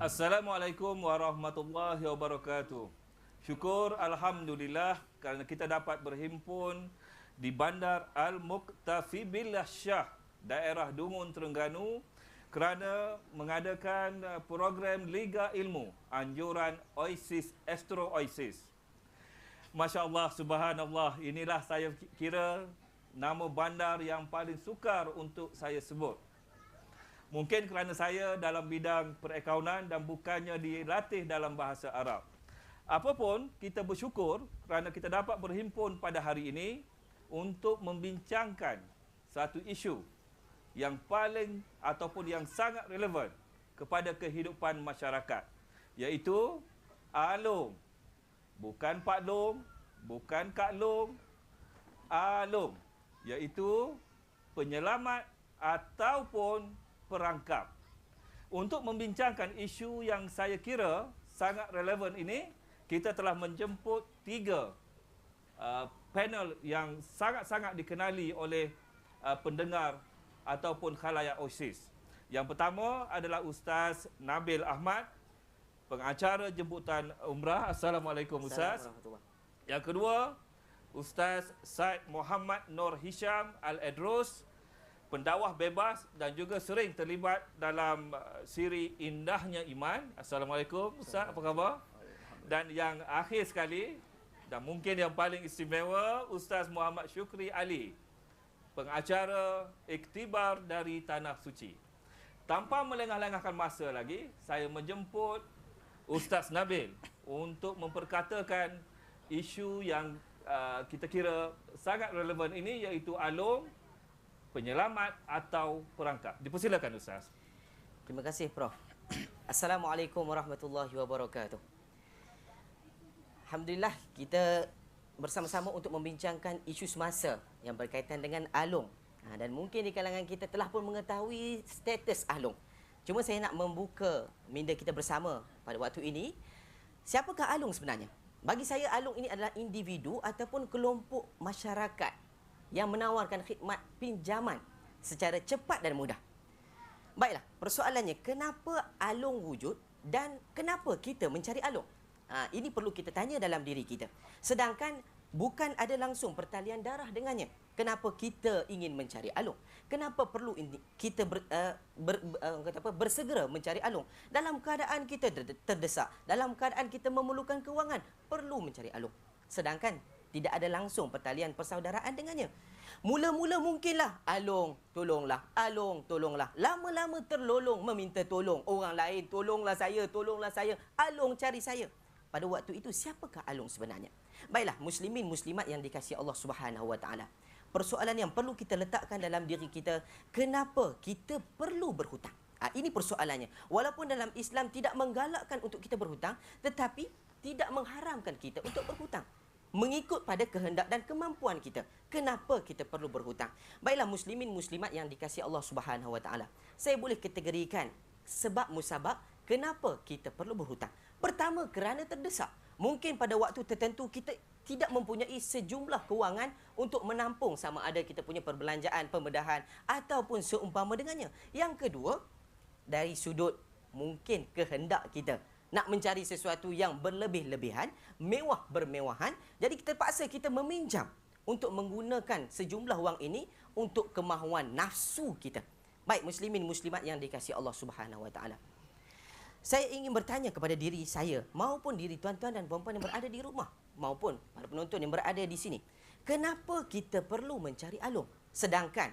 Assalamualaikum warahmatullahi wabarakatuh. Syukur Alhamdulillah kerana kita dapat berhimpun di Bandar Al-Muktafi Billah Shah, daerah Dungun, Terengganu kerana mengadakan program Liga Ilmu anjuran OISIS, Astro OISIS. Masya Allah, subhanallah, inilah saya kira nama bandar yang paling sukar untuk saya sebut. Mungkin kerana saya dalam bidang perakaunan dan bukannya dilatih dalam bahasa Arab. Apapun, kita bersyukur kerana kita dapat berhimpun pada hari ini untuk membincangkan satu isu yang paling ataupun yang sangat relevan kepada kehidupan masyarakat, iaitu alung. Bukan Pak Long, bukan Kak Long, alung, iaitu penyelamat ataupun perangkap. Untuk membincangkan isu yang saya kira sangat relevan ini, kita telah menjemput tiga panel yang sangat-sangat dikenali oleh pendengar ataupun khalayak OISIS. Yang pertama adalah Ustaz Nabil Ahmad, pengacara jemputan umrah. Assalamualaikum Ustaz. Yang kedua, Ustaz Said Muhammad Nur Hisham Al-Adrus, pendakwah bebas dan juga sering terlibat dalam siri Indahnya Iman. Assalamualaikum Ustaz, apa khabar? Dan yang akhir sekali dan mungkin yang paling istimewa, Ustaz Muhammad Syukri Ali, pengacara iktibar dari Tanah Suci. Tanpa melengah-lengahkan masa lagi, saya menjemput Ustaz Nabil untuk memperkatakan isu yang kita kira sangat relevan ini, iaitu alung, penyelamat atau perangkap. Dipersilakan Ustaz. Terima kasih Prof. Assalamualaikum warahmatullahi wabarakatuh. Alhamdulillah, kita bersama-sama untuk membincangkan isu semasa yang berkaitan dengan alung. Dan mungkin di kalangan kita telah pun mengetahui status alung. Cuma saya nak membuka minda kita bersama pada waktu ini. Siapakah alung sebenarnya? Bagi saya, alung ini adalah individu ataupun kelompok masyarakat yang menawarkan khidmat pinjaman secara cepat dan mudah. Baiklah, persoalannya, kenapa alung wujud dan kenapa kita mencari alung? Ini perlu kita tanya dalam diri kita. Sedangkan bukan ada langsung pertalian darah dengannya. Kenapa kita ingin mencari alung? Kenapa perlu kita bersegera mencari alung? Dalam keadaan kita terdesak, dalam keadaan kita memerlukan kewangan, perlu mencari alung. Sedangkan tidak ada langsung pertalian persaudaraan dengannya. Mula-mula mungkinlah alung, tolonglah, alung, tolonglah. Lama-lama terlolong meminta tolong. Orang lain, tolonglah saya, alung cari saya. Pada waktu itu, siapakah alung sebenarnya? Baiklah, muslimin muslimat yang dikasihi Allah Subhanahu Wa Taala. Persoalan yang perlu kita letakkan dalam diri kita, kenapa kita perlu berhutang? Ini persoalannya. Walaupun dalam Islam tidak menggalakkan untuk kita berhutang, tetapi tidak mengharamkan kita untuk berhutang. Mengikut pada kehendak dan kemampuan kita. Kenapa kita perlu berhutang? Baiklah, muslimin muslimat yang dikasihi Allah Subhanahu Wa Taala. Saya boleh kategorikan sebab musabab kenapa kita perlu berhutang. Pertama, kerana terdesak. Mungkin pada waktu tertentu kita tidak mempunyai sejumlah kewangan untuk menampung sama ada kita punya perbelanjaan, pembedahan ataupun seumpama dengannya. Yang kedua, dari sudut mungkin kehendak kita nak mencari sesuatu yang berlebih-lebihan, mewah bermewahan, jadi kita terpaksa kita meminjam untuk menggunakan sejumlah wang ini untuk kemahuan nafsu kita. Baik, muslimin muslimat yang dikasihi Allah Subhanahu Wa Taala. Saya ingin bertanya kepada diri saya maupun diri tuan-tuan dan puan-puan yang berada di rumah maupun para penonton yang berada di sini. Kenapa kita perlu mencari alung? Sedangkan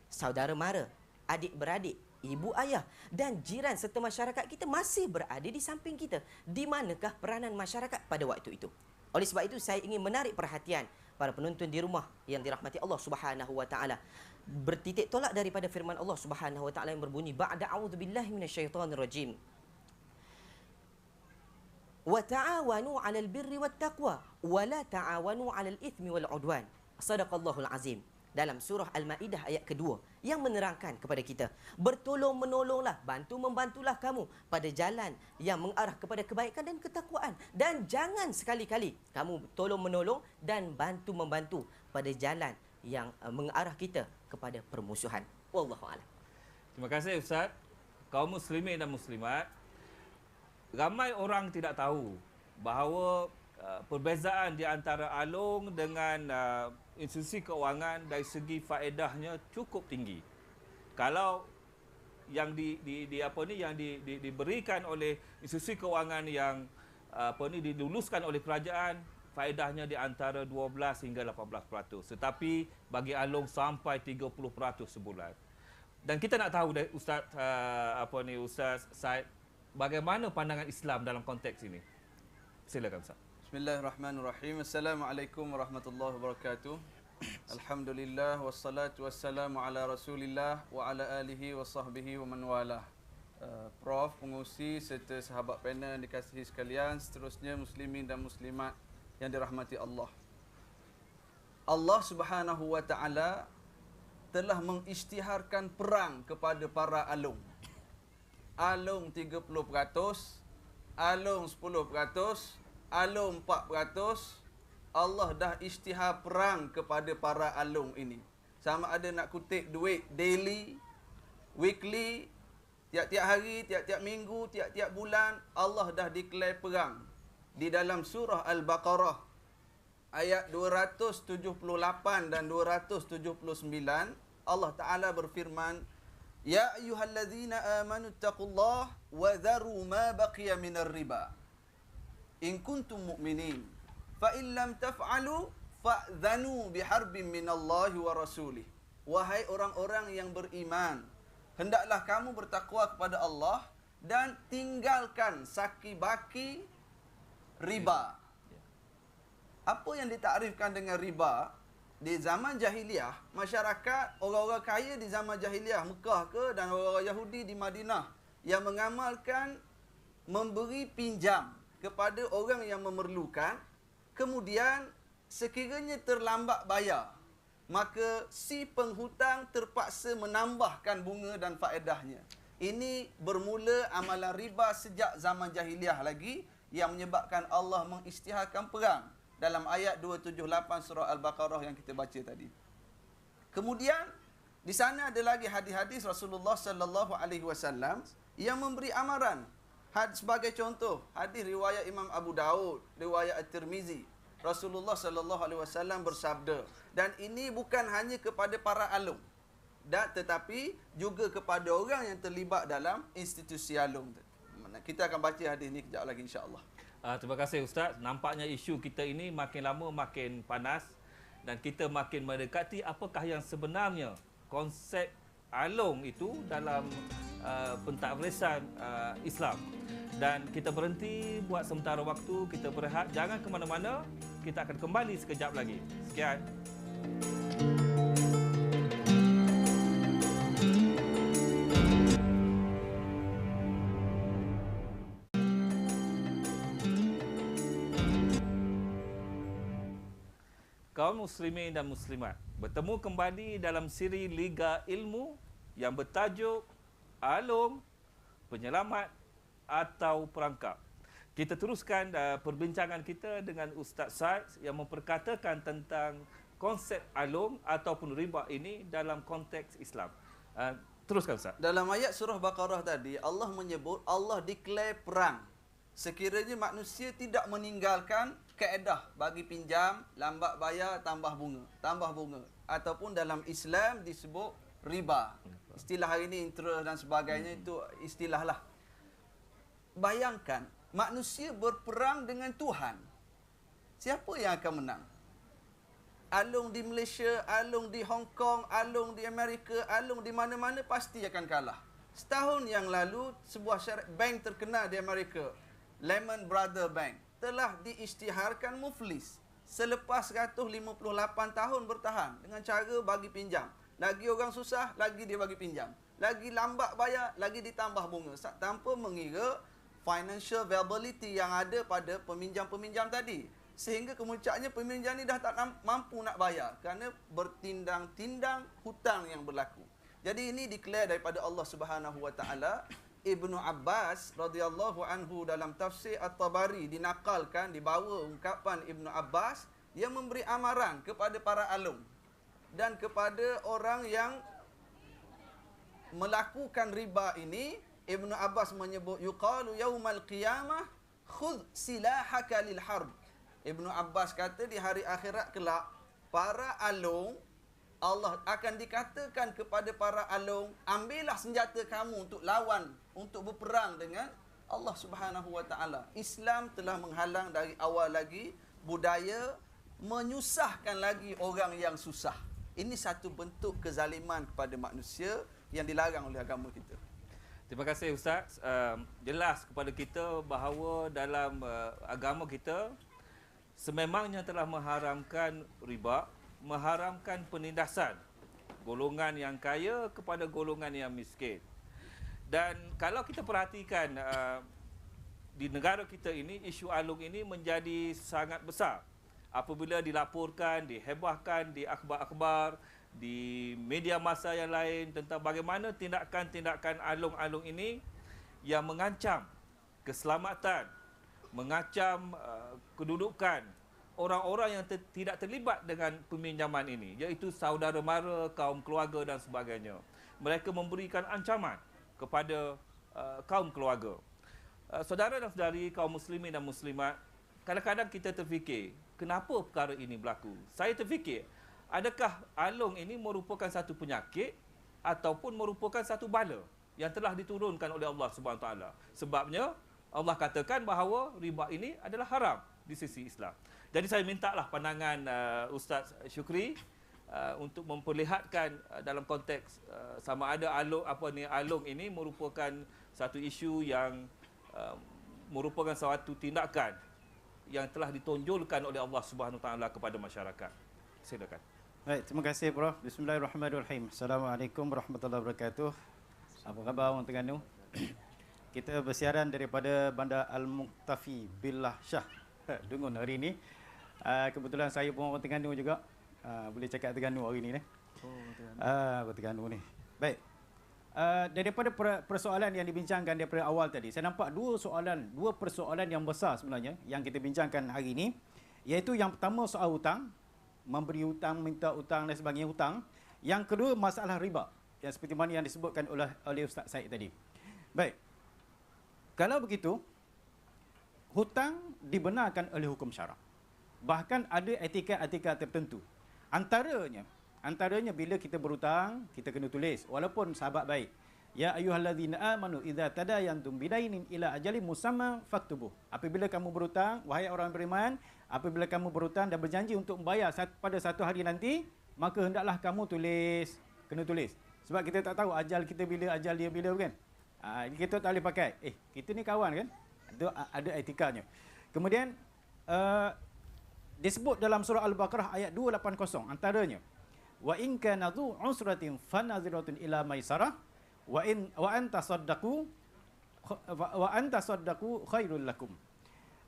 saudara mara, adik-beradik, ibu ayah dan jiran serta masyarakat kita masih berada di samping kita. Di manakah peranan masyarakat pada waktu itu? Oleh sebab itu, saya ingin menarik perhatian para penonton di rumah yang dirahmati Allah Subhanahu Wa Taala. Bertitik tolak daripada firman Allah Subhanahu Wa Taala yang berbunyi, ba'da a'udzubillahi minasyaitonirrajim. Wa ta'awanu 'alal birri wat taqwa wa la ta'awanu 'alal itsmi wal 'udwan. Shadaqallahul azim. Dalam surah Al-Maidah ayat kedua yang menerangkan kepada kita, bertolong menolonglah, bantu membantulah kamu pada jalan yang mengarah kepada kebaikan dan ketakwaan, dan jangan sekali-kali kamu tolong menolong dan bantu membantu pada jalan yang mengarah kita kepada permusuhan. Wallahu a'lam. Terima kasih Ustaz. Kaum muslimin dan muslimat, ramai orang tidak tahu bahawa perbezaan di antara alung dengan institusi keuangan dari segi faedahnya cukup tinggi. Kalau yang diberikan oleh institusi keuangan yang diluluskan oleh kerajaan, faedahnya di antara 12 hingga 18%. Tetapi bagi alung sampai 30% sebulan. Dan kita nak tahu dari Ustaz Ustaz Said, bagaimana pandangan Islam dalam konteks ini? Silakan Ustaz. Bismillahirrahmanirrahim. Assalamualaikum warahmatullahi wabarakatuh. Alhamdulillah wassalatu wassalamu ala Rasulillah wa ala alihi wa sahbihi wa man walah. Prof, pengurusi serta sahabat panel yang dikasihi sekalian, seterusnya muslimin dan muslimat yang dirahmati Allah. Allah Subhanahu wa taala telah mengisytiharkan perang kepada para alung. Alung 30%, alung 10%, alung 4%. Allah dah isytihar perang kepada para alung ini. Sama ada nak kutip duit daily, weekly, tiap-tiap hari, tiap-tiap minggu, tiap-tiap bulan, Allah dah declare perang. Di dalam surah Al-Baqarah ayat 278 dan 279, Allah Ta'ala berfirman, Ya ayyuhallazina amanu taqullaha wa dharu ma baqiya minar riba in kuntum mu'minin fa in lam taf'alu fa'dhanu biharbin minallahi wa rasulih. Wahai orang-orang yang beriman, hendaklah kamu bertakwa kepada Allah dan tinggalkan saki-baki riba. Apa yang ditakrifkan dengan riba? Di zaman jahiliah, masyarakat orang-orang kaya di zaman jahiliah Mekah ke dan orang-orang Yahudi di Madinah yang mengamalkan memberi pinjam kepada orang yang memerlukan, kemudian sekiranya terlambat bayar, maka si penghutang terpaksa menambahkan bunga dan faedahnya. Ini bermula amalan riba sejak zaman jahiliah lagi, yang menyebabkan Allah mengisytiharkan perang dalam ayat 278 surah Al-Baqarah yang kita baca tadi. Kemudian di sana ada lagi hadis-hadis Rasulullah sallallahu alaihi wasallam yang memberi amaran. Sebagai contoh, hadis riwayat Imam Abu Daud, riwayat At-Tirmizi. Rasulullah sallallahu alaihi wasallam bersabda, dan ini bukan hanya kepada para alung, tetapi juga kepada orang yang terlibat dalam institusi alung. Kita akan baca hadis ini kejap lagi insya-Allah. Terima kasih Ustaz. Nampaknya isu kita ini makin lama makin panas dan kita makin mendekati apakah yang sebenarnya konsep alung itu dalam pentadbiran Islam. Dan kita berhenti buat sementara waktu, kita berehat, jangan ke mana-mana. Kita akan kembali sekejap lagi. Sekian. Kaum muslimin dan muslimat, bertemu kembali dalam siri Liga Ilmu yang bertajuk Alung, Penyelamat atau Perangkap. Kita teruskan perbincangan kita dengan Ustaz Said yang memperkatakan tentang konsep alung ataupun riba ini dalam konteks Islam. Teruskan Ustaz. Dalam ayat surah Baqarah tadi, Allah menyebut Allah declare perang. Sekiranya manusia tidak meninggalkan kaedah bagi pinjam, lambat bayar, tambah bunga. Ataupun dalam Islam disebut riba. Istilah hari ini interest dan sebagainya itu istilah lah. Bayangkan, manusia berperang dengan Tuhan. Siapa yang akan menang? Alung di Malaysia, alung di Hong Kong, alung di Amerika, alung di mana-mana pasti akan kalah. Setahun yang lalu, sebuah bank terkenal di Amerika, Lehman Brothers Bank, telah diisytiharkan muflis selepas 158 tahun bertahan dengan cara bagi pinjam. Lagi orang susah, lagi dia bagi pinjam. Lagi lambat bayar, lagi ditambah bunga. Tanpa mengira financial viability yang ada pada peminjam-peminjam tadi. Sehingga kemuncaknya peminjam ni dah tak mampu nak bayar kerana bertindang-tindang hutang yang berlaku. Jadi ini declare daripada Allah Subhanahu Wa Taala. Ibnu Abbas radhiyallahu anhu dalam tafsir At-Tabari dinakalkan, dibawa ungkapan Ibnu Abbas yang memberi amaran kepada para alung dan kepada orang yang melakukan riba ini Ibnu Abbas menyebut yuqalu yaumal qiyamah khudh silahaka lil harb. Ibnu Abbas kata di hari akhirat kelak para alung, Allah akan dikatakan kepada para alung, ambillah senjata kamu untuk lawan, untuk berperang dengan Allah Subhanahu wa taala. Islam telah menghalang dari awal lagi budaya menyusahkan lagi orang yang susah. Ini satu bentuk kezaliman kepada manusia yang dilarang oleh agama kita. Terima kasih Ustaz. Jelas kepada kita bahawa dalam agama kita sememangnya telah mengharamkan riba, mengharamkan penindasan golongan yang kaya kepada golongan yang miskin. Dan kalau kita perhatikan di negara kita ini, isu alung ini menjadi sangat besar. Apabila dilaporkan, dihebahkan di akhbar-akhbar, di media massa yang lain tentang bagaimana tindakan-tindakan alung-alung ini yang mengancam keselamatan, mengancam kedudukan orang-orang yang tidak terlibat dengan peminjaman ini, iaitu saudara mara, kaum keluarga dan sebagainya. Mereka memberikan ancaman kepada kaum keluarga. Saudara dan saudari, kaum muslimin dan muslimat, kadang-kadang kita terfikir, kenapa perkara ini berlaku? Saya terfikir, adakah alung ini merupakan satu penyakit ataupun merupakan satu bala yang telah diturunkan oleh Allah Subhanahu Wa Taala? Sebabnya Allah katakan bahawa riba ini adalah haram di sisi Islam. Jadi saya mintalah pandangan Ustaz Syukri untuk memperlihatkan dalam konteks sama ada alung ini merupakan satu isu yang merupakan suatu tindakan yang telah ditonjolkan oleh Allah Subhanahu Taala kepada masyarakat. Silakan. Baik, terima kasih Prof. Bismillahirrahmanirrahim. Assalamualaikum warahmatullahi wabarakatuh. Apa khabar orang Terengganu? Kita bersiaran daripada Bandar Al-Muktafi Billah Shah Dungun hari ini. Kebetulan saya pun orang Terengganu juga. Boleh cakap Terengganu hari ini. Orang Terengganu ni. Baik. Daripada persoalan yang dibincangkan daripada awal tadi, saya nampak dua persoalan yang besar sebenarnya yang kita bincangkan hari ini, iaitu yang pertama soal hutang, memberi hutang, minta hutang dan sebagainya hutang. Yang kedua masalah riba, yang seperti mana yang disebutkan oleh Ustaz Said tadi. Baik. Kalau begitu, hutang dibenarkan oleh hukum syarak. Bahkan ada etika-etika tertentu. Antaranya bila kita berhutang, kita kena tulis walaupun sahabat baik. Ya ayyuhallazina amanu idza tadayantum bidainin ila ajalin musamma faktubuh. Apabila kamu berhutang, wahai orang beriman, apabila kamu berhutang dan berjanji untuk membayar pada satu hari nanti, maka hendaklah kamu kena tulis. Sebab kita tak tahu ajal kita bila, ajal dia bila, kan? Kita tak boleh pakai. Kita ni kawan, kan? Ada etikanya. Kemudian disebut dalam surah Al-Baqarah ayat 280 antaranya, wa in kana dhu usratin fanadhiratun ila maisarah wa anta saddaqu khairul lakum.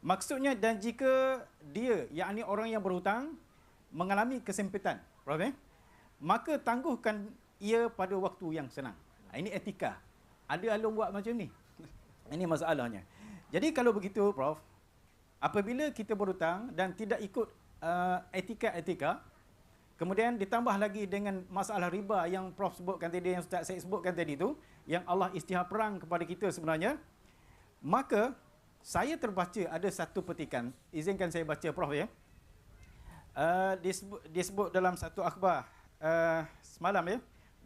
Maksudnya, dan jika dia, yakni orang yang berhutang, mengalami kesempitan, maka tangguhkan ia pada waktu yang senang. Ini etika. Ada alung buat macam ni. Ini masalahnya. Jadi kalau begitu Prof, apabila kita berhutang dan tidak ikut etika-etika, kemudian ditambah lagi dengan masalah riba yang Prof sebutkan tadi, yang Ustaz saya sebutkan tadi tu, yang Allah isytihar perang kepada kita sebenarnya, maka saya terbaca ada satu petikan, izinkan saya baca Prof ya. Disebut dalam satu akhbar semalam ya,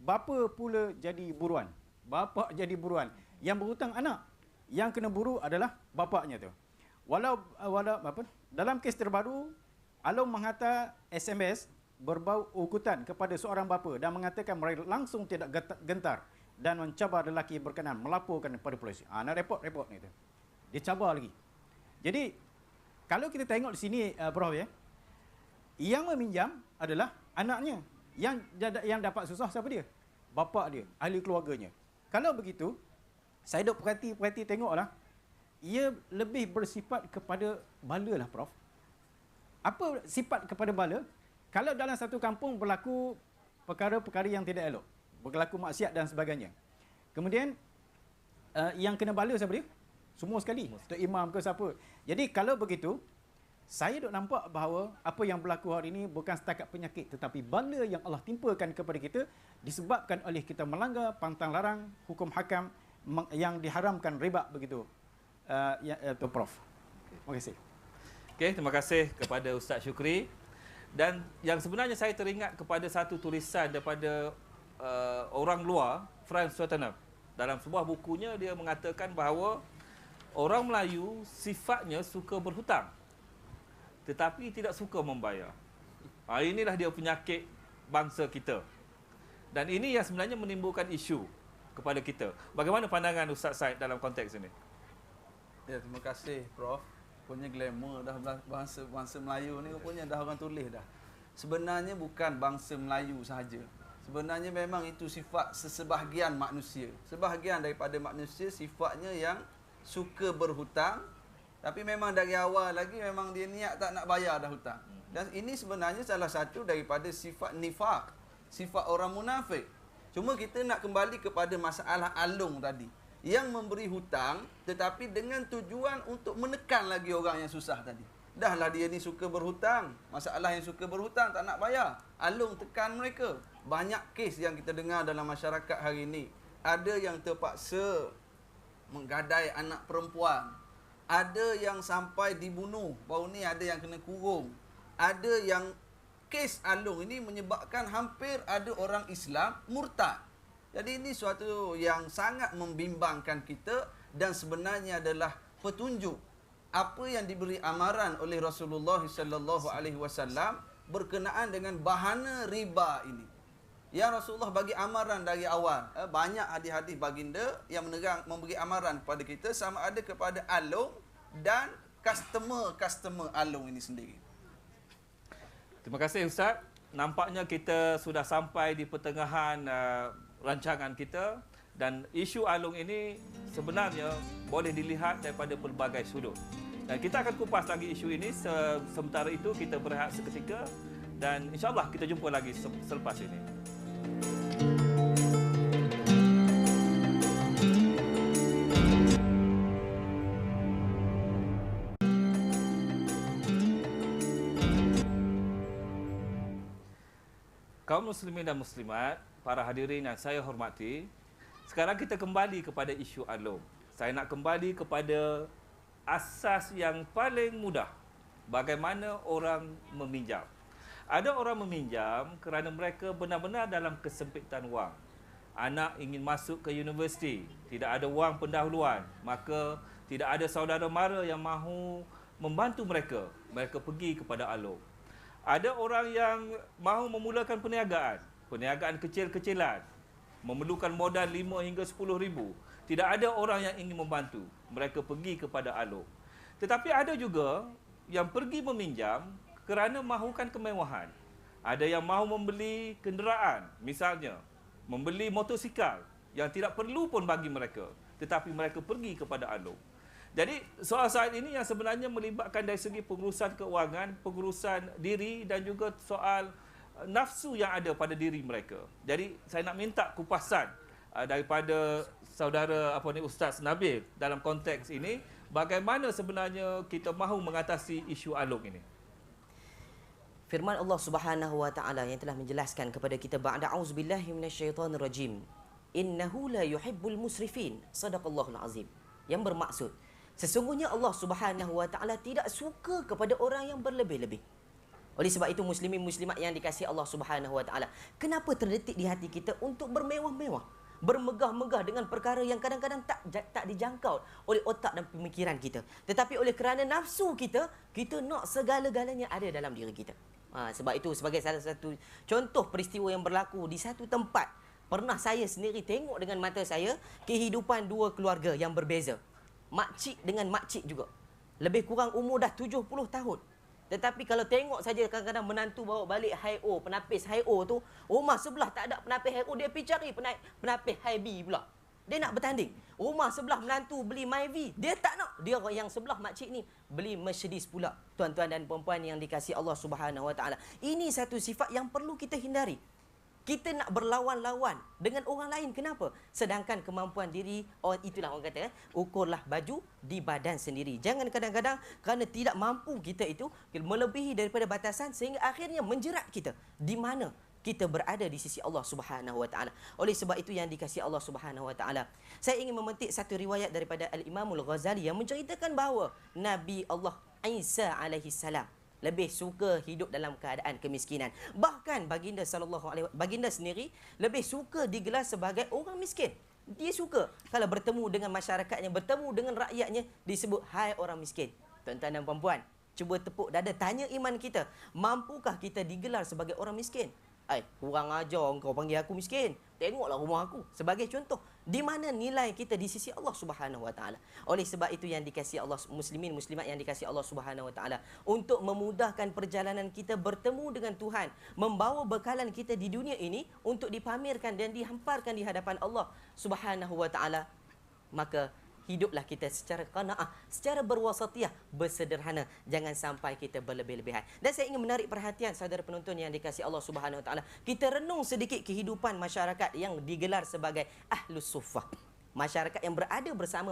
bapa pula jadi buruan. Bapa jadi buruan. Yang berhutang anak, yang kena buru adalah bapaknya tu. Walau dalam kes terbaru, alung menghantar SMS berbau ukutan kepada seorang bapa dan mengatakan mereka langsung tidak gentar dan mencabar lelaki berkenan melaporkan kepada polisi. Nak report ni tu. Dia cabar lagi. Jadi kalau kita tengok di sini Prof ya, yang meminjam adalah anaknya. Yang dapat susah siapa dia? Bapa dia, ahli keluarganya. Kalau begitu, saya duk perhati tengoklah, ia lebih bersifat kepada bala lah Prof. Apa sifat kepada bala? Kalau dalam satu kampung berlaku perkara-perkara yang tidak elok, berlaku maksiat dan sebagainya, kemudian yang kena bala siapa dia? Semua sekali. Tok imam ke siapa. Jadi kalau begitu, saya duk nampak bahawa apa yang berlaku hari ini bukan setakat penyakit, tetapi bala yang Allah timpakan kepada kita disebabkan oleh kita melanggar pantang larang hukum hakam yang diharamkan riba begitu. Itu Prof. Terima kasih. Okey, terima kasih kepada Ustaz Syukri. Dan yang sebenarnya saya teringat kepada satu tulisan daripada orang luar, Franz Ferdinand. Dalam sebuah bukunya dia mengatakan bahawa orang Melayu sifatnya suka berhutang tetapi tidak suka membayar. Inilah dia penyakit bangsa kita. Dan ini yang sebenarnya menimbulkan isu kepada kita. Bagaimana pandangan Ustaz Said dalam konteks ini? Ya, terima kasih Prof. Punya glamour dah bangsa Melayu ni punya dah orang tulis dah. Sebenarnya bukan bangsa Melayu sahaja. Sebenarnya memang itu sifat sesebahagian manusia. Sebahagian daripada manusia sifatnya yang suka berhutang, tapi memang dari awal lagi memang dia niat tak nak bayar dah hutang. Dan ini sebenarnya salah satu daripada sifat nifaq, sifat orang munafik. Cuma kita nak kembali kepada masalah alung tadi. Yang memberi hutang tetapi dengan tujuan untuk menekan lagi orang yang susah tadi. Dahlah dia ni suka berhutang. Masalah yang suka berhutang tak nak bayar. Alung tekan mereka. Banyak kes yang kita dengar dalam masyarakat hari ini. Ada yang terpaksa menggadai anak perempuan. Ada yang sampai dibunuh. Baru ni ada yang kena kurung. Ada yang kes alung ini menyebabkan hampir ada orang Islam murtad. Jadi ini suatu yang sangat membimbangkan kita dan sebenarnya adalah petunjuk apa yang diberi amaran oleh Rasulullah sallallahu alaihi wasallam berkenaan dengan bahana riba ini. Yang Rasulullah bagi amaran dari awal. Banyak hadis-hadis baginda yang memberi amaran kepada kita sama ada kepada alung dan customer alung ini sendiri. Terima kasih Ustaz. Nampaknya kita sudah sampai di pertengahan rancangan kita dan isu alung ini sebenarnya boleh dilihat daripada pelbagai sudut. Dan kita akan kupas lagi isu ini. Sementara itu kita berehat seketika dan insya-Allah kita jumpa lagi selepas ini. Kaum muslimin dan muslimat, para hadirin yang saya hormati, sekarang kita kembali kepada isu alung. Saya nak kembali kepada asas yang paling mudah. Bagaimana orang meminjam. Ada orang meminjam kerana mereka benar-benar dalam kesempitan wang. Anak ingin masuk ke universiti, tidak ada wang pendahuluan, maka tidak ada saudara mara yang mahu membantu mereka. Mereka pergi kepada alung. Ada orang yang mahu memulakan perniagaan kecil-kecilan, memerlukan modal 5 hingga 10 ribu. Tidak ada orang yang ingin membantu. Mereka pergi kepada alung. Tetapi ada juga yang pergi meminjam kerana mahukan kemewahan. Ada yang mahu membeli kenderaan, misalnya membeli motosikal yang tidak perlu pun bagi mereka. Tetapi mereka pergi kepada alung. Jadi soal saat ini yang sebenarnya melibatkan dari segi pengurusan keuangan, pengurusan diri dan juga soal nafsu yang ada pada diri mereka. Jadi saya nak minta kupasan daripada saudara Ustaz Nabil dalam konteks ini, bagaimana sebenarnya kita mahu mengatasi isu alung ini. Firman Allah Subhanahu wa taala yang telah menjelaskan kepada kita ba'da auzubillahi minasyaitonir rajim. Innahu la yuhibbul musrifin. Sadaqallahul azim. Yang bermaksud sesungguhnya Allah Subhanahu wa taala tidak suka kepada orang yang berlebih-lebih. Oleh sebab itu muslimin muslimat yang dikasihi Allah Subhanahu wa taala, kenapa terdetik di hati kita untuk bermewah-mewah, bermegah-megah dengan perkara yang kadang-kadang tak dijangkau oleh otak dan pemikiran kita. Tetapi oleh kerana nafsu kita, kita nak segala-galanya ada dalam diri kita. Sebab itu sebagai salah satu contoh peristiwa yang berlaku di satu tempat, pernah saya sendiri tengok dengan mata saya kehidupan dua keluarga yang berbeza. Makcik dengan makcik juga. Lebih kurang umur dah 70 tahun. Tetapi kalau tengok saja kadang-kadang menantu bawa balik hi-o, penapis hi-o tu, rumah sebelah tak ada penapis hi-o, dia pergi cari penapis hi-b pula. Dia nak bertanding. Rumah sebelah menantu beli Myvi, dia tak nak. Dia yang sebelah makcik ni beli Mercedes pula. Tuan-tuan dan puan-puan yang dikasihi Allah Subhanahu wa taala. Ini satu sifat yang perlu kita hindari. Kita nak berlawan-lawan dengan orang lain. Kenapa? Sedangkan kemampuan diri, itulah orang kata, ukurlah baju di badan sendiri. Jangan kadang-kadang kerana tidak mampu kita itu melebihi daripada batasan sehingga akhirnya menjerat kita. Di mana kita berada di sisi Allah Subhanahu wa taala. Oleh sebab itu yang dikasihi Allah Subhanahu wa taala, saya ingin memetik satu riwayat daripada Al-Imamul Ghazali yang menceritakan bahawa Nabi Allah Isa alaihi salam lebih suka hidup dalam keadaan kemiskinan. Bahkan baginda sendiri lebih suka digelar sebagai orang miskin. Dia suka kalau bertemu dengan masyarakatnya, bertemu dengan rakyatnya, disebut hai orang miskin. Tuan-tuan dan puan-puan, cuba tepuk dada, tanya iman kita. Mampukah kita digelar sebagai orang miskin? Kurang ajar engkau panggil aku miskin. Tengoklah rumah aku. Sebagai contoh, di mana nilai kita di sisi Allah Subhanahu wa taala. Oleh sebab itu yang dikasihi Allah, muslimin muslimat yang dikasihi Allah Subhanahu wa taala, untuk memudahkan perjalanan kita bertemu dengan Tuhan, membawa bekalan kita di dunia ini untuk dipamerkan dan dihamparkan di hadapan Allah Subhanahu wa taala, maka hiduplah kita secara qanaah, secara berwasatiyah, bersederhana. Jangan sampai kita berlebih-lebihan. Dan saya ingin menarik perhatian saudara penonton yang dikasihi Allah Subhanahu wa taala. Kita renung sedikit kehidupan masyarakat yang digelar sebagai Ahlus Suffah. Masyarakat yang berada bersama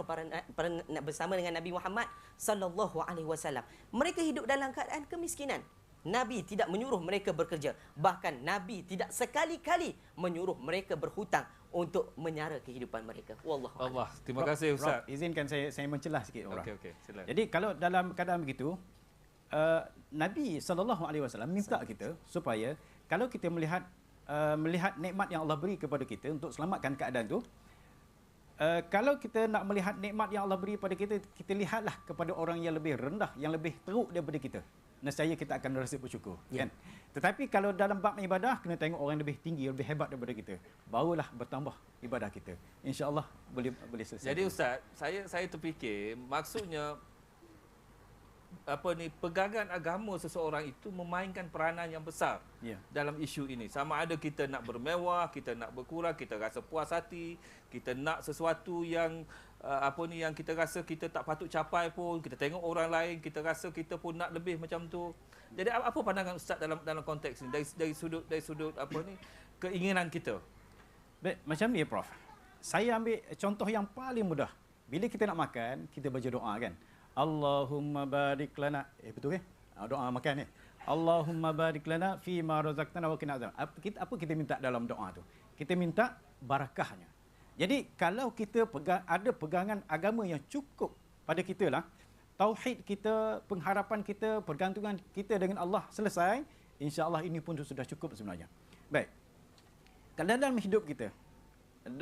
dengan Nabi Muhammad sallallahu alaihi wasallam. Mereka hidup dalam keadaan kemiskinan. Nabi tidak menyuruh mereka bekerja. Bahkan Nabi tidak sekali-kali menyuruh mereka berhutang untuk menyara kehidupan mereka. Wallahu a'lam. Allah. Terima kasih Ustaz. Izinkan saya mencelah sikit orang. Okey, silakan. Jadi kalau dalam keadaan begitu, Nabi SAW minta kita supaya kalau kita melihat nikmat yang Allah beri kepada kita untuk selamatkan keadaan tu, kalau kita nak melihat nikmat yang Allah beri pada kita, kita lihatlah kepada orang yang lebih rendah, yang lebih teruk daripada kita. Nescaya kita akan rasa bersyukur, kan? Tetapi kalau dalam bab ibadah, kena tengok orang yang lebih tinggi, lebih hebat daripada kita. Barulah bertambah ibadah kita. InsyaAllah boleh selesai. Jadi Ustaz, saya terfikir maksudnya pegangan agama seseorang itu memainkan peranan yang besar dalam isu ini. Sama ada kita nak bermewah, kita nak berkurang, kita rasa puas hati, kita nak sesuatu yang yang kita rasa kita tak patut capai pun, kita tengok orang lain, kita rasa kita pun nak lebih macam tu. Jadi apa pandangan Ustaz dalam konteks ini dari sudut keinginan kita? Baik, macam ni Prof. Saya ambil contoh yang paling mudah. Bila kita nak makan, kita baca doa kan. Allahumma barik lana. Betul ke? Doa makan ni. Allahumma barik lana fi ma razaqtana wa qina azab. Apa kita minta dalam doa tu? Kita minta barakahnya. Jadi kalau kita ada pegangan agama yang cukup pada kita lah, tauhid kita, pengharapan kita, pergantungan kita dengan Allah selesai, insya-Allah ini pun sudah cukup sebenarnya. Baik. Kalau dalam hidup kita,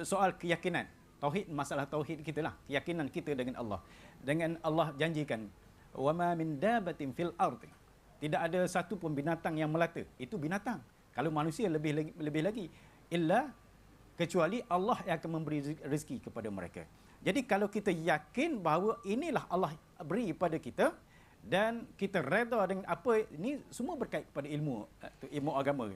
soal keyakinan, tauhid, masalah tauhid kita lah, keyakinan kita dengan Allah. Dengan Allah janjikan, wa ma min dabatin fil ardi. Tidak ada satu pun binatang yang melata. Itu binatang. Kalau manusia lebih lagi, illa kecuali Allah yang akan memberi rezeki kepada mereka. Jadi kalau kita yakin bahawa inilah Allah beri pada kita dan kita redha dengan apa, ini semua berkait pada ilmu agama.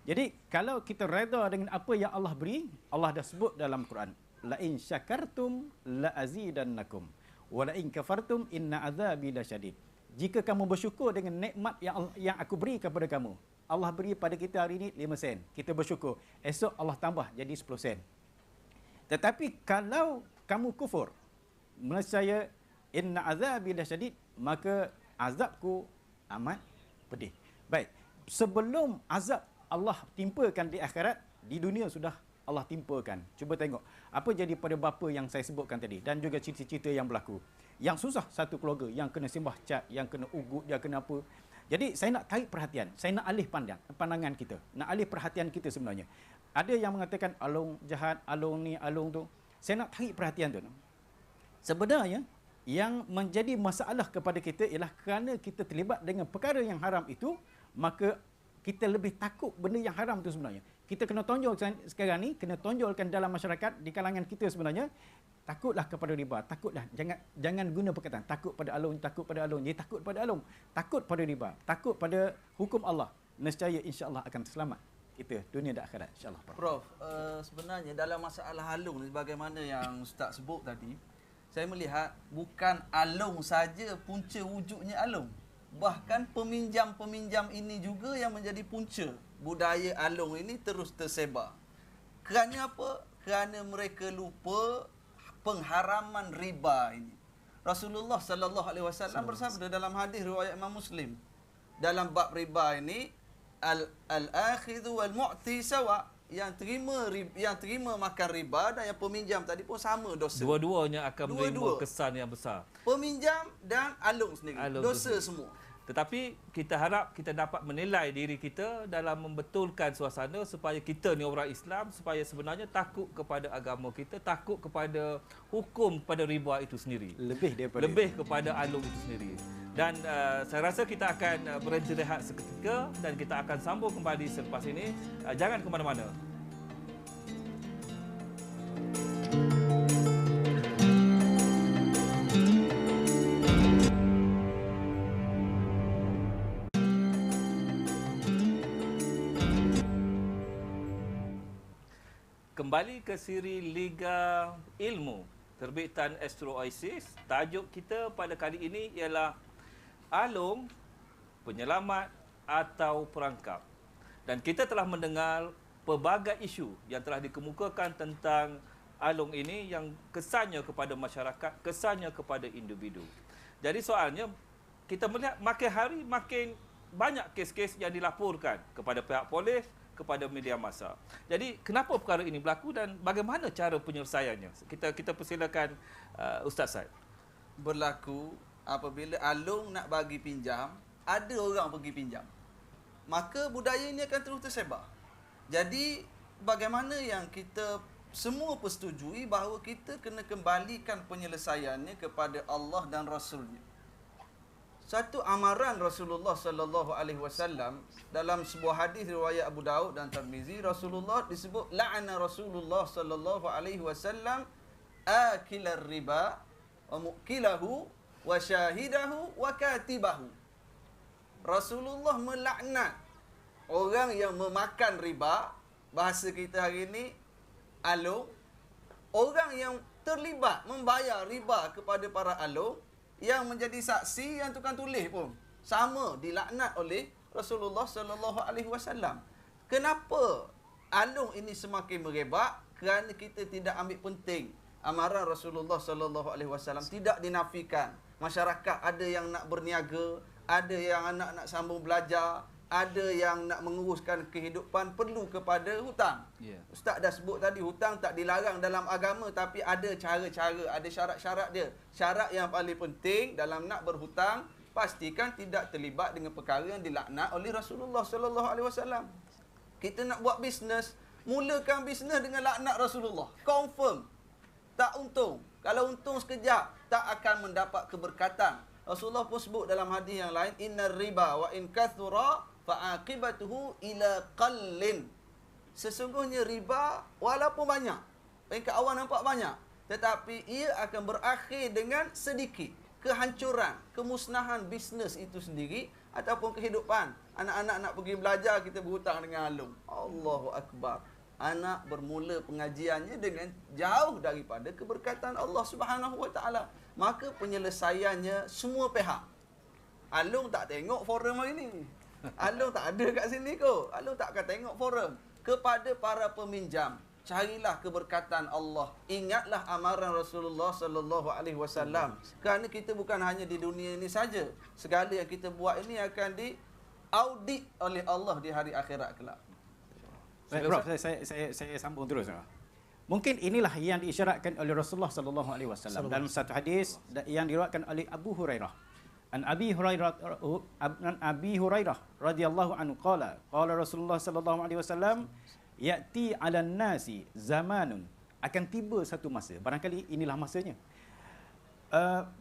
Jadi kalau kita redha dengan apa yang Allah beri, Allah dah sebut dalam Quran, la in syakartum la azidannakum wa la in kafartum inna azabi lasyadid. Jika kamu bersyukur dengan nikmat yang aku beri kepada kamu, Allah beri pada kita hari ini 5 sen. Kita bersyukur. Esok Allah tambah jadi 10 sen. Tetapi kalau kamu kufur, nescaya inna azabi lasyadid, maka azabku amat pedih. Baik, sebelum azab Allah timpakan di akhirat, di dunia sudah Allah timpakan. Cuba tengok apa jadi pada bapa yang saya sebutkan tadi dan juga cerita-cerita yang berlaku. Yang susah satu keluarga, yang kena sembah cat, yang kena ugut, yang kena apa. Jadi saya nak tarik perhatian, saya nak alih pandangan kita, nak alih perhatian kita sebenarnya. Ada yang mengatakan alung jahat, alung ni, alung tu. Saya nak tarik perhatian tu. Sebenarnya yang menjadi masalah kepada kita ialah kerana kita terlibat dengan perkara yang haram itu, maka kita lebih takut benda yang haram itu sebenarnya. Kita kena tonjolkan sekarang ni, kena tonjolkan dalam masyarakat, di kalangan kita sebenarnya, takutlah kepada riba, takutlah, jangan guna perkataan takut pada alung, takut pada alung. Jadi takut pada alung, takut pada riba, takut pada hukum Allah. Nescaya insya-Allah akan selamat kita dunia dan akhirat insya-Allah. Prof, sebenarnya dalam masalah alung ni sebagaimana yang Ustaz sebut tadi, saya melihat bukan alung saja punca wujudnya alung. Bahkan peminjam-peminjam ini juga yang menjadi punca budaya alung ini terus tersebar. Kerana apa? Kerana mereka lupa pengharaman riba ini. Rasulullah sallallahu alaihi wasallam bersabda dalam hadis riwayat Imam Muslim, dalam bab riba ini al-akhidhu wal mu'ti sawa. Yang terima makan riba dan yang peminjam tadi pun sama dosa. Dua-duanya akan menerima kesan yang besar. Peminjam dan alung sendiri. Dosa semua. Tetapi kita harap kita dapat menilai diri kita dalam membetulkan suasana supaya kita ni orang Islam, supaya sebenarnya takut kepada agama kita, takut kepada hukum pada riba itu sendiri. Lebih kepada alung itu sendiri. Dan saya rasa kita akan berhenti rehat seketika dan kita akan sambung kembali selepas ini. Jangan ke mana-mana. Kembali ke siri Liga Ilmu terbitan Astro Oasis. Tajuk kita pada kali ini ialah alung, penyelamat atau perangkap. Dan kita telah mendengar pelbagai isu yang telah dikemukakan tentang alung ini yang kesannya kepada masyarakat, kesannya kepada individu. Jadi soalnya kita melihat makin hari makin banyak kes-kes yang dilaporkan kepada pihak polis, kepada media massa. Jadi kenapa perkara ini berlaku dan bagaimana cara penyelesaiannya? Kita persilakan Ustaz Said. Berlaku apabila alung nak bagi pinjam, ada orang pergi pinjam, maka budaya ini akan terus tersebar. Jadi bagaimana yang kita semua persetujui bahawa kita kena kembalikan penyelesaiannya kepada Allah dan Rasulnya. Satu amaran Rasulullah sallallahu alaihi wasallam dalam sebuah hadis riwayat Abu Daud dan Tirmizi, Rasulullah disebut la'ana Rasulullah sallallahu alaihi wasallam akilar riba wa mukilahu wa syahidahu wa katibahu. Rasulullah melaknat orang yang memakan riba, bahasa kita hari ini alung, orang yang terlibat membayar riba kepada para alung, yang menjadi saksi, yang tukang tulis pun sama dilaknat oleh Rasulullah sallallahu alaihi wasallam. Kenapa alung ini semakin merebak? Kerana kita tidak ambil penting amaran Rasulullah sallallahu alaihi wasallam. Tidak dinafikan. Masyarakat ada yang nak berniaga, ada yang nak sambung belajar, ada yang nak menguruskan kehidupan perlu kepada hutang. Ustaz dah sebut tadi, hutang tak dilarang dalam agama, tapi ada cara-cara, ada syarat-syarat dia. Syarat yang paling penting dalam nak berhutang, pastikan tidak terlibat dengan perkara yang dilaknat oleh Rasulullah sallallahu alaihi wasallam. Kita nak buat bisnes, mulakan bisnes dengan laknat Rasulullah. Confirm tak untung. Kalau untung sekejap, tak akan mendapat keberkatan. Rasulullah pun sebut dalam hadis yang lain, innar riba wa in kathura fa'aqibatuhu ila qallin. Sesungguhnya riba walaupun banyak, peringkat awal nampak banyak, tetapi ia akan berakhir dengan sedikit kehancuran, kemusnahan bisnes itu sendiri ataupun kehidupan. Anak-anak nak pergi belajar, kita berhutang dengan alung. Allahu Akbar. Anak bermula pengajiannya dengan jauh daripada keberkatan Allah Subhanahu Wa Taala. Maka penyelesaiannya semua pihak. Alung tak tengok forum hari ni. Alung tak ada kat sini kot. Alung tak akan tengok forum. Kepada para peminjam, carilah keberkatan Allah. Ingatlah amaran Rasulullah sallallahu alaihi wasallam. Kerana kita bukan hanya di dunia ini saja. Segala yang kita buat ini akan diaudit oleh Allah di hari akhirat kelak. Prof, saya sambung terus. Mungkin inilah yang diisyaratkan oleh Rasulullah sallallahu alaihi wasallam dalam satu hadis yang diriwayatkan oleh Abu Hurairah. An Abi Hurairah radhiyallahu anhu qala Rasulullah sallallahu alaihi wasallam ya'ti 'alan nasi zamanun, akan tiba satu masa, barangkali inilah masanya.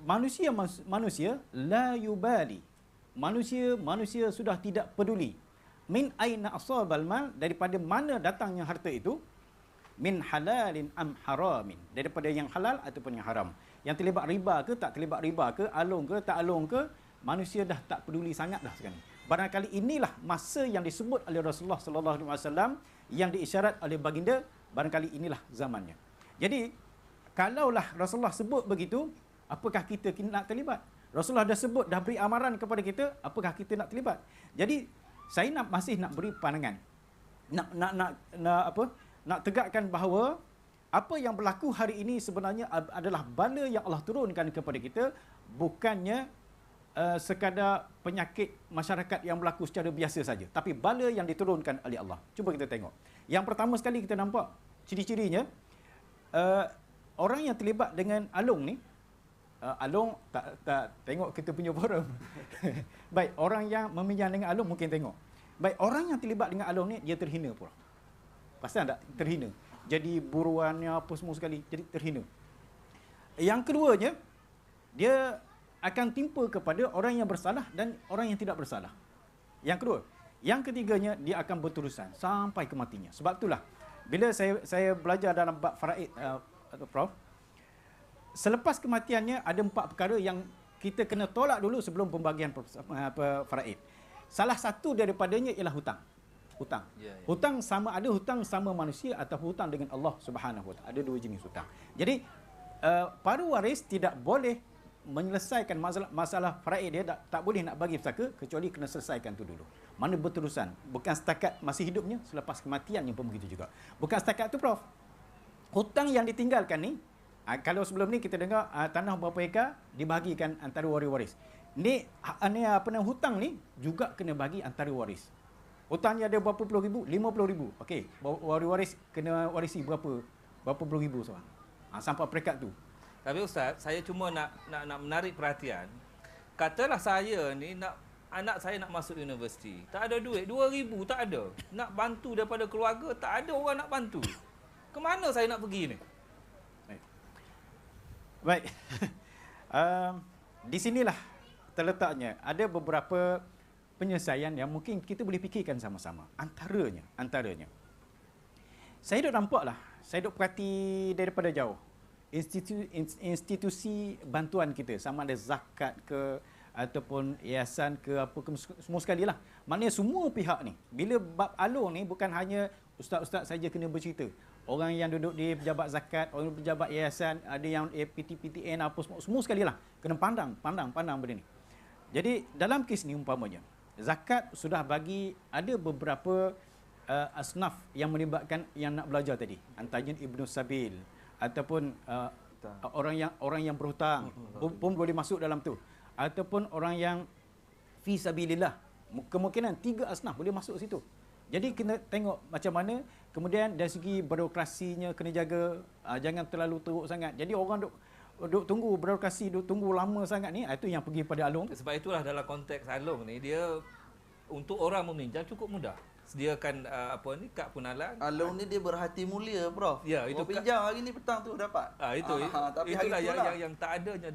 Manusia la yubali. Manusia sudah tidak peduli. Min aina asabal mal, daripada mana datangnya harta itu, min halalin am haramin, daripada yang halal ataupun yang haram. Yang terlibat riba ke tak terlibat riba ke, alung ke tak alung ke, manusia dah tak peduli sangat dah sekarang. Barangkali inilah masa yang disebut oleh Rasulullah sallallahu alaihi wasallam, yang diisyarat oleh baginda, barangkali inilah zamannya. Jadi kalaulah Rasulullah sebut begitu, apakah kita nak terlibat? Rasulullah dah sebut, dah beri amaran kepada kita, apakah kita nak terlibat? Jadi saya masih nak beri pandangan, nak tegakkan bahawa apa yang berlaku hari ini sebenarnya adalah bala yang Allah turunkan kepada kita, bukannya sekadar penyakit masyarakat yang berlaku secara biasa saja, tapi bala yang diturunkan oleh Allah. Cuba kita tengok. Yang pertama sekali kita nampak ciri-cirinya, orang yang terlibat dengan alung ni, alung tak tengok kita punya forum. Baik, orang yang meminjam dengan alung mungkin tengok. Baik, orang yang terlibat dengan alung ni dia terhina pula. Pasal tak? Terhina. Jadi buruannya apa semua sekali, jadi terhina. Yang keduanya, dia akan timpa kepada orang yang bersalah dan orang yang tidak bersalah. Yang kedua. Yang ketiganya, dia akan berterusan sampai kematinya. Sebab itulah, bila saya belajar dalam bab faraid, Prof, selepas kematiannya ada 4 perkara yang kita kena tolak dulu sebelum pembagian faraid. Salah satu daripadanya ialah hutang. Hutang. Hutang ada hutang sama manusia atau hutang dengan Allah Subhanahu Wa Taala. Ada 2 jenis hutang. Jadi para waris tidak boleh menyelesaikan masalah faraid dia, tak boleh nak bagi pusaka kecuali kena selesaikan tu dulu. Mana berterusan, bukan setakat masih hidupnya, selepas kematiannya pun begitu juga. Bukan setakat tu, Prof. Hutang yang ditinggalkan ni, kalau sebelum ni kita dengar tanah berapa hektar dibahagikan antara waris-waris. Ni hutang ni juga kena bagi antara waris. Hutangnya ada berapa puluh ribu? 50 ribu. Okey, waris kena warisi berapa puluh ribu seorang. Sampai peringkat tu. Tapi Ustaz, saya cuma nak menarik perhatian. Katalah saya ni anak saya nak masuk universiti. Tak ada duit, 2,000 tak ada. Nak bantu daripada keluarga, tak ada orang nak bantu. Ke mana saya nak pergi ni? Baik. Di sinilah terletaknya. Ada beberapa penyelesaian yang mungkin kita boleh fikirkan sama-sama. Antaranya. Saya duk nampaklah, saya duk perhati daripada jauh. Institusi bantuan kita, sama ada zakat ke ataupun yayasan ke apa ke, semua sekali lah. Maknanya semua pihak ni, bila bab alung ni bukan hanya ustaz-ustaz saja kena bercerita. Orang yang duduk di pejabat zakat, orang pejabat yayasan, ada yang PTN apa semua sekali lah. Kena pandang benda ni. Jadi dalam kes ni umpamanya, zakat sudah bagi ada beberapa asnaf yang melibatkan yang nak belajar tadi. Antaranya Ibnu Sabil ataupun orang yang berhutang pun boleh masuk dalam tu. Ataupun orang yang fi sabilillah. Kemungkinan 3 asnaf boleh masuk situ. Jadi kena tengok macam mana. Kemudian dari segi birokrasinya kena jaga, jangan terlalu teruk sangat. Jadi orang duk tunggu birokrasi, duk tunggu lama sangat ni, itu yang pergi pada alung. Sebab itulah dalam konteks alung ni, dia untuk orang meminjam cukup mudah. Sediakan kad pengenalan. Alung ni dia berhati mulia, Prof. Ya, itu pinjam hari ni petang tu dapat. Tapi itulah yang tak adanya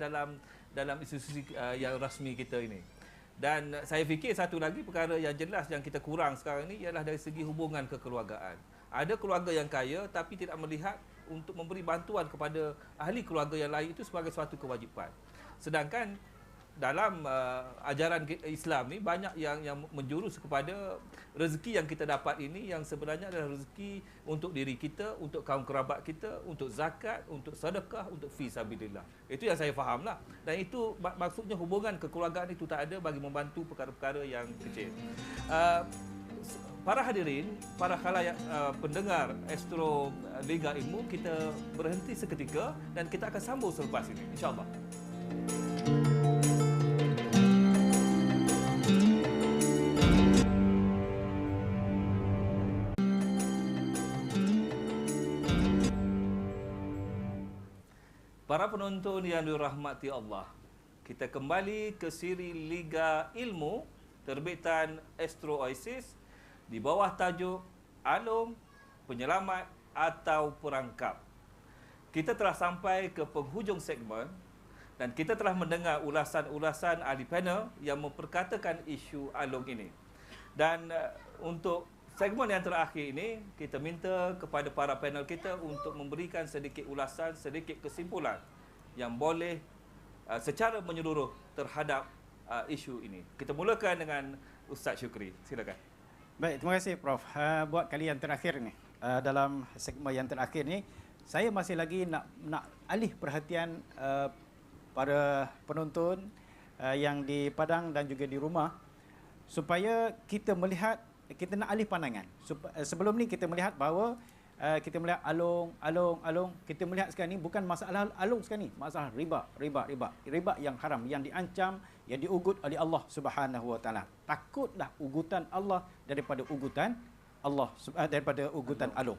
dalam institusi yang rasmi kita ini. Dan saya fikir satu lagi perkara yang jelas yang kita kurang sekarang ni ialah dari segi hubungan kekeluargaan. Ada keluarga yang kaya tapi tidak melihat untuk memberi bantuan kepada ahli keluarga yang lain itu sebagai suatu kewajipan. Sedangkan dalam ajaran Islam ni banyak yang menjurus kepada rezeki yang kita dapat ini yang sebenarnya adalah rezeki untuk diri kita, untuk kaum kerabat kita, untuk zakat, untuk sedekah, untuk fi sabilillah. Itu yang saya fahamlah. Dan itu maksudnya hubungan kekeluargaan itu tak ada bagi membantu perkara-perkara yang kecil. Para hadirin, para khalayak pendengar Astro Liga Ilmu, kita berhenti seketika dan kita akan sambung selepas ini, insya-Allah. Para penonton yang dirahmati Allah, kita kembali ke siri Liga Ilmu terbitan Astro Oasis di bawah tajuk Alung, Penyelamat atau Perangkap. Kita telah sampai ke penghujung segmen dan kita telah mendengar ulasan-ulasan ahli panel yang memperkatakan isu alung ini. Dan untuk segmen yang terakhir ini, kita minta kepada para panel kita untuk memberikan sedikit ulasan, sedikit kesimpulan yang boleh secara menyeluruh terhadap isu ini. Kita mulakan dengan Ustaz Syukri. Silakan. Baik, terima kasih Prof. Buat kali yang terakhir ni, dalam segmen yang terakhir ni, saya masih lagi nak alih perhatian para penonton yang di Padang dan juga di rumah supaya kita melihat, kita nak alih pandangan. Sebelum ni kita melihat bahawa kita melihat alung. Kita melihat sekarang ni bukan masalah alung sekarang ni, masalah riba yang haram, yang diancam, yang diugut oleh Allah Subhanahu wa taala. Takutlah ugutan Allah daripada ugutan alung.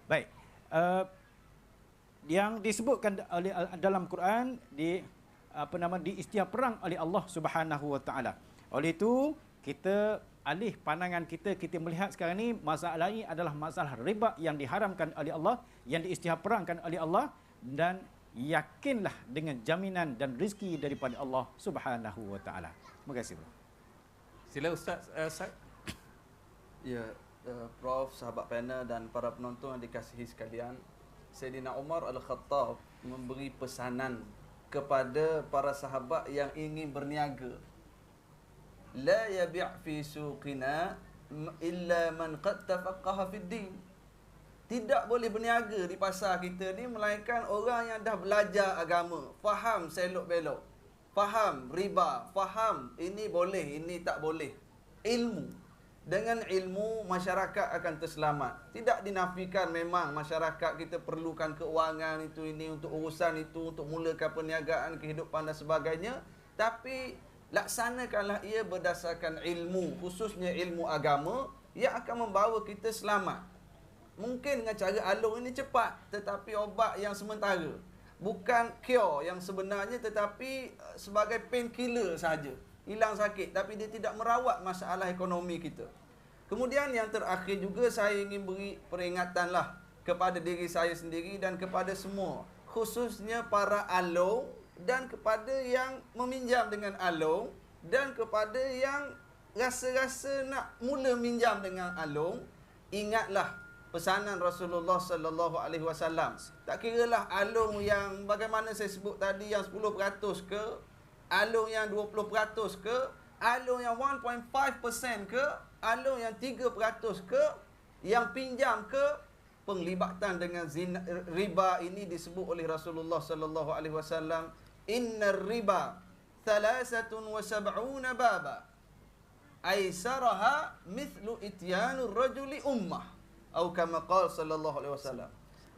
Baik. Yang disebutkan oleh dalam Quran diistiar perang oleh Allah Subhanahu wa taala. Oleh itu kita alih pandangan kita melihat sekarang ni masalah ini adalah masalah riba yang diharamkan oleh Allah, yang diisytiharperangkan oleh Allah, dan yakinlah dengan jaminan dan rezeki daripada Allah Subhanahu wa taala. Terima kasih, bro. Sila Ustaz Said. Ya, Prof, sahabat panel dan para penonton yang dikasihi sekalian, Sayyidina Umar Al-Khattab memberi pesanan kepada para sahabat yang ingin berniaga. La yabi' fi suqina illa man qad tafaqqaha fid din. Tidak boleh berniaga di pasar kita ni melainkan orang yang dah belajar agama, faham selok-belok, faham riba, faham ini boleh, ini tak boleh. Ilmu. Dengan ilmu masyarakat akan terselamat. Tidak dinafikan memang masyarakat kita perlukan keuangan itu ini untuk urusan itu, untuk mulakan perniagaan, kehidupan dan sebagainya, tapi laksanakanlah ia berdasarkan ilmu, khususnya ilmu agama yang akan membawa kita selamat. Mungkin dengan cara alung ini cepat, tetapi obat yang sementara. Bukan cure yang sebenarnya, tetapi sebagai painkiller sahaja. Hilang sakit, tapi dia tidak merawat masalah ekonomi kita. Kemudian yang terakhir juga saya ingin beri peringatanlah kepada diri saya sendiri dan kepada semua, khususnya para alung dan kepada yang meminjam dengan alung dan kepada yang rasa-rasa nak mula minjam dengan alung. Ingatlah pesanan Rasulullah sallallahu alaihi wasallam. Tak kiralah alung yang bagaimana saya sebut tadi, yang 10% ke, alung yang 20% ke, alung yang 1.5% ke, alung yang 3% ke, yang pinjam ke, penglibatan dengan zina, riba ini disebut oleh Rasulullah sallallahu alaihi wasallam, innar riba 73 baba aisaraha mithlu ityanur rajuli ummah atau kama qala sallallahu alaihi wasallam.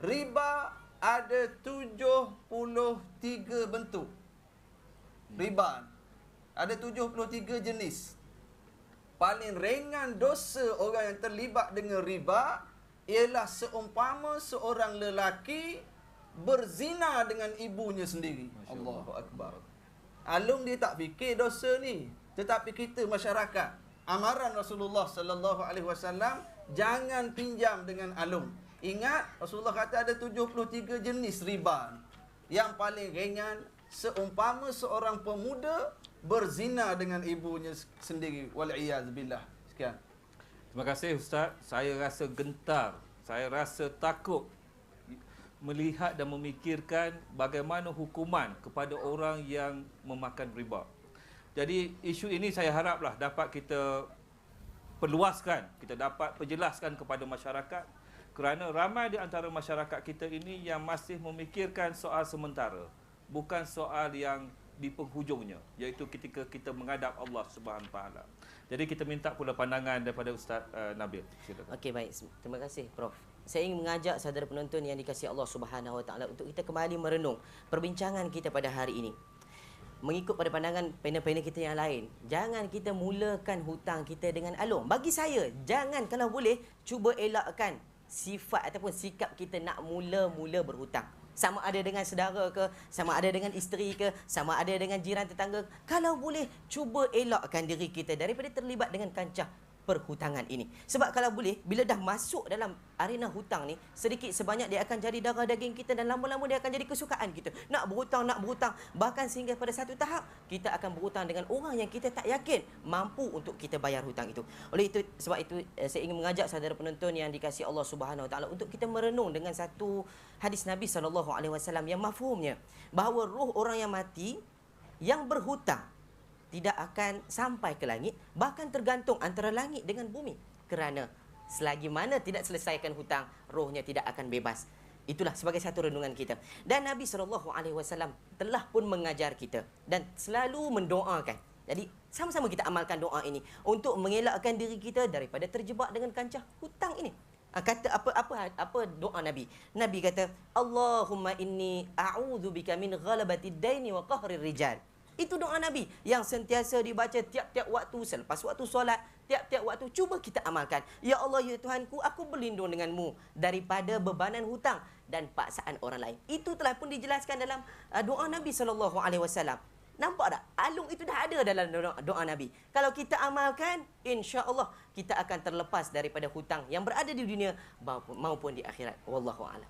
Riba ada 73 bentuk. Riba ada 73 jenis. Paling ringan dosa orang yang terlibat dengan riba ialah seumpama seorang lelaki berzina dengan ibunya sendiri. Allahu Akbar. Alung dia tak fikir dosa ni, tetapi kita masyarakat. Amaran Rasulullah sallallahu alaihi wasallam, jangan pinjam dengan alung. Ingat Rasulullah kata ada 73 jenis riba. Yang paling ringan seumpama seorang pemuda berzina dengan ibunya sendiri. Wal iyaz billah. Sekian. Terima kasih Ustaz. Saya rasa gentar, saya rasa takut melihat dan memikirkan bagaimana hukuman kepada orang yang memakan riba. Jadi isu ini saya haraplah dapat kita perluaskan, kita dapat perjelaskan kepada masyarakat, kerana ramai di antara masyarakat kita ini yang masih memikirkan soal sementara, bukan soal yang di penghujungnya, iaitu ketika kita menghadap Allah Subhanahu Wa Taala. Jadi kita minta pula pandangan daripada Ustaz Nabil. Silakan. Okey, baik. Terima kasih Prof. Saya ingin mengajak saudara penonton yang dikasihi Allah Subhanahu Wa Taala untuk kita kembali merenung perbincangan kita pada hari ini. Mengikut pada pandangan panel-panel kita yang lain, jangan kita mulakan hutang kita dengan alung. Bagi saya, jangan, kalau boleh cuba elakkan sifat ataupun sikap kita nak mula-mula berhutang. Sama ada dengan saudara ke, sama ada dengan isteri ke, sama ada dengan jiran tetangga. Kalau boleh, cuba elakkan diri kita daripada terlibat dengan kancah perhutangan ini. Sebab kalau boleh, bila dah masuk dalam arena hutang ni, sedikit sebanyak dia akan jadi darah daging kita dan lama-lama dia akan jadi kesukaan kita. Nak berhutang. Bahkan sehingga pada satu tahap, kita akan berhutang dengan orang yang kita tak yakin mampu untuk kita bayar hutang itu. Oleh itu, sebab itu saya ingin mengajak saudara penonton yang dikasihi Allah Subhanahu Wa Taala untuk kita merenung dengan satu hadis Nabi SAW yang mafhumnya, bahawa roh orang yang mati yang berhutang tidak akan sampai ke langit, bahkan tergantung antara langit dengan bumi. Kerana selagi mana tidak selesaikan hutang, rohnya tidak akan bebas. Itulah sebagai satu renungan kita. Dan Nabi SAW telah pun mengajar kita dan selalu mendoakan. Jadi sama-sama kita amalkan doa ini untuk mengelakkan diri kita daripada terjebak dengan kancah hutang ini. Kata apa doa Nabi? Nabi kata, Allahumma inni a'udzubika min ghalabatid daini wa qahrir rijal. Itu doa Nabi yang sentiasa dibaca tiap-tiap waktu selepas waktu solat, tiap-tiap waktu. Cuba kita amalkan. Ya Allah, ya Tuhanku, aku berlindung denganmu daripada bebanan hutang dan paksaan orang lain. Itu telah pun dijelaskan dalam doa Nabi SAW. Nampak tak? Alung itu dah ada dalam doa Nabi. Kalau kita amalkan, insya-Allah kita akan terlepas daripada hutang yang berada di dunia maupun di akhirat. Wallahu a'lam.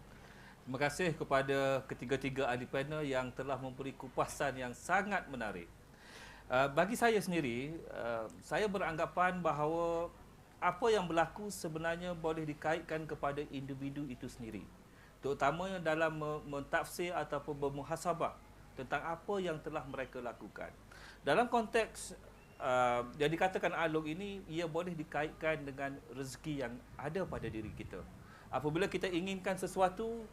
Terima kasih kepada ketiga-tiga ahli panel yang telah memberi kupasan yang sangat menarik. Bagi saya sendiri, saya beranggapan bahawa apa yang berlaku sebenarnya boleh dikaitkan kepada individu itu sendiri. Terutamanya dalam mentafsir ataupun bermuhasabah tentang apa yang telah mereka lakukan. Dalam konteks yang dikatakan alung ini, ia boleh dikaitkan dengan rezeki yang ada pada diri kita. Apabila kita inginkan sesuatu,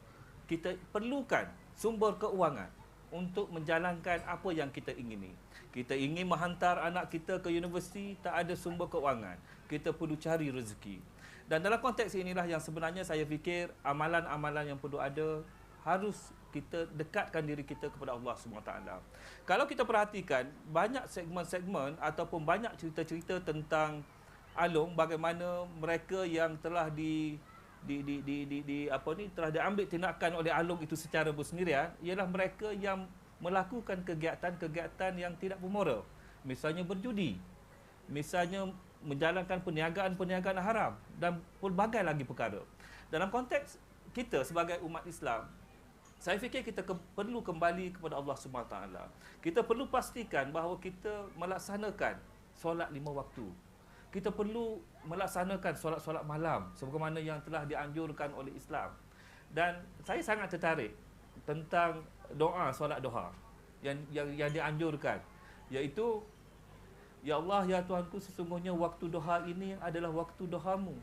kita perlukan sumber keuangan untuk menjalankan apa yang kita ingini. Kita ingin menghantar anak kita ke universiti, tak ada sumber keuangan. Kita perlu cari rezeki. Dan dalam konteks inilah yang sebenarnya saya fikir amalan-amalan yang perlu ada harus kita dekatkan diri kita kepada Allah SWT. Kalau kita perhatikan, banyak segmen-segmen ataupun banyak cerita-cerita tentang alung, bagaimana mereka yang telah telah diambil tindakan oleh alung itu secara bersendirian, ialah mereka yang melakukan kegiatan-kegiatan yang tidak bermoral. Misalnya berjudi, misalnya menjalankan perniagaan-perniagaan haram dan pelbagai lagi perkara. Dalam konteks kita sebagai umat Islam, saya fikir kita perlu kembali kepada Allah SWT. Kita perlu pastikan bahawa kita melaksanakan solat 5 waktu. Kita perlu melaksanakan solat-solat malam sebagaimana yang telah dianjurkan oleh Islam. Dan saya sangat tertarik tentang doa solat duha yang dianjurkan, iaitu, Ya Allah, ya Tuhanku, sesungguhnya waktu duha ini adalah waktu duhamu.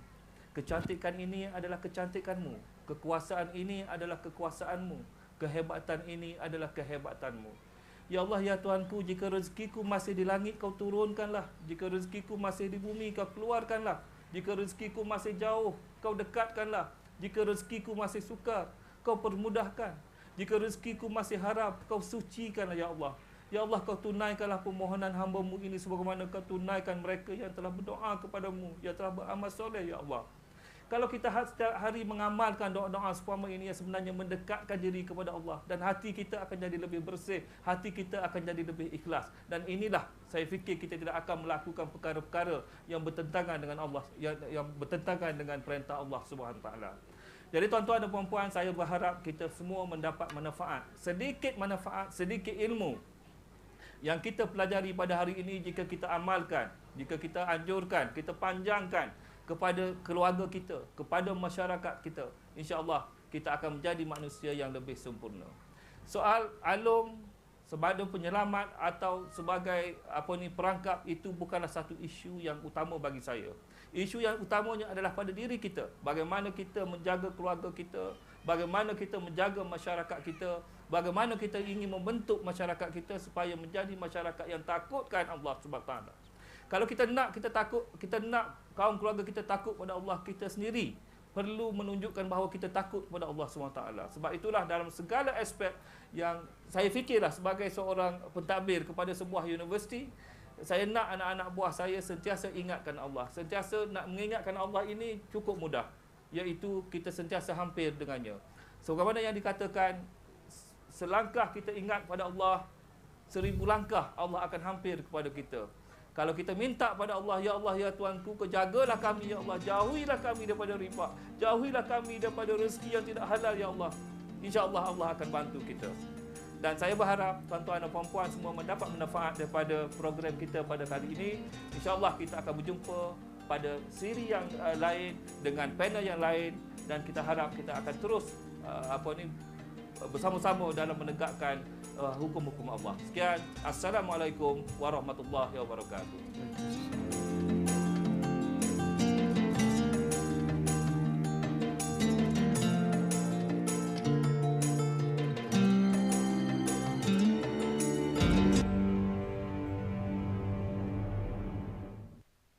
Kecantikan ini adalah kecantikanmu. Kekuasaan ini adalah kekuasaanmu. Kehebatan ini adalah kehebatanmu. Ya Allah, ya Tuhanku, jika rezekiku masih di langit, kau turunkanlah. Jika rezekiku masih di bumi, kau keluarkanlah. Jika rezekiku masih jauh, kau dekatkanlah. Jika rezekiku masih sukar, kau permudahkan. Jika rezekiku masih haram, kau sucikanlah, ya Allah. Ya Allah, kau tunaikanlah permohonan hamba-Mu ini sebagaimana kau tunaikan mereka yang telah berdoa kepadamu, yang telah beramal soleh, ya Allah. Kalau kita setiap hari mengamalkan doa-doa seumpama ini yang sebenarnya mendekatkan diri kepada Allah, dan hati kita akan jadi lebih bersih, hati kita akan jadi lebih ikhlas. Dan inilah saya fikir kita tidak akan melakukan perkara-perkara yang bertentangan dengan Allah, yang bertentangan dengan perintah Allah Subhanahu Wa Taala. Jadi tuan-tuan dan puan-puan, saya berharap kita semua mendapat manfaat, sedikit ilmu yang kita pelajari pada hari ini. Jika kita amalkan, jika kita anjurkan, kita panjangkan kepada keluarga kita, kepada masyarakat kita, insya-Allah kita akan menjadi manusia yang lebih sempurna. Soal alung sebagai penyelamat atau sebagai perangkap, itu bukanlah satu isu yang utama bagi saya. Isu yang utamanya adalah pada diri kita. Bagaimana kita menjaga keluarga kita, bagaimana kita menjaga masyarakat kita, bagaimana kita ingin membentuk masyarakat kita supaya menjadi masyarakat yang takutkan Allah Subhanahu Wa Taala. Kalau kita nak kaum keluarga kita takut pada Allah, kita sendiri perlu menunjukkan bahawa kita takut kepada Allah SWT. Sebab itulah dalam segala aspek yang saya fikirlah sebagai seorang pentadbir kepada sebuah universiti, saya nak anak-anak buah saya sentiasa ingatkan Allah. Sentiasa nak mengingatkan Allah ini cukup mudah, iaitu kita sentiasa hampir dengannya. Sebagaimana yang dikatakan, selangkah kita ingat pada Allah, 1000 langkah Allah akan hampir kepada kita. Kalau kita minta pada Allah, Ya Allah, ya Tuhanku, kau jagalah kami, Ya Allah. Jauhilah kami daripada riba. Jauhilah kami daripada rezeki yang tidak halal, Ya Allah. InsyaAllah Allah akan bantu kita. Dan saya berharap tuan-tuan dan puan-puan semua mendapat manfaat daripada program kita pada kali ini. InsyaAllah kita akan berjumpa pada siri yang lain dengan panel yang lain. Dan kita harap kita akan terus bersama-sama dalam menegakkan hukum-hukum Allah. Sekian. Assalamualaikum warahmatullahi wabarakatuh.